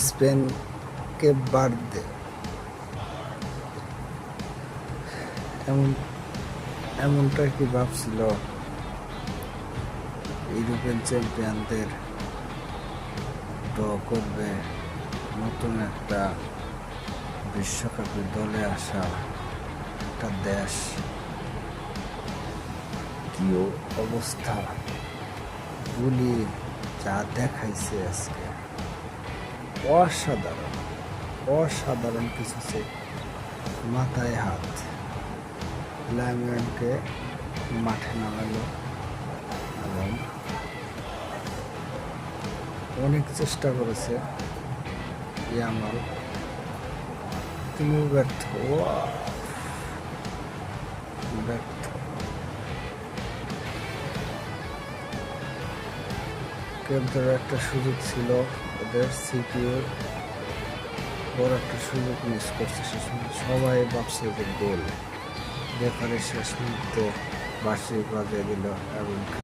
স্পেনকে বাদ এমন এমনটা কি ভাবছিল ইউরোপিয়ান চ্যাম্পিয়নদের ড্র করবে নতুন একটা বিশ্বকাপের দলে আসা একটা দেশ? কি অবস্থা, গুলি যা দেখাইছে আজকে অসাধারণ, অসাধারণ কিছু, মাথায় হাত। লাইনম্যানকে মাঠে নামালো এবং অনেক চেষ্টা করেছে ইয়ামাল, তিনি ব্যর্থ। কিন্তু একটা সুযোগ ছিল ওদের, সিপিও বড় একটা সুযোগ মিস করছে শেষ মুহূর্তে। সবাই ভাবছে যে গোল, রেফারি শেষ মুহূর্তে বাঁশি বাজিয়ে দিল এবং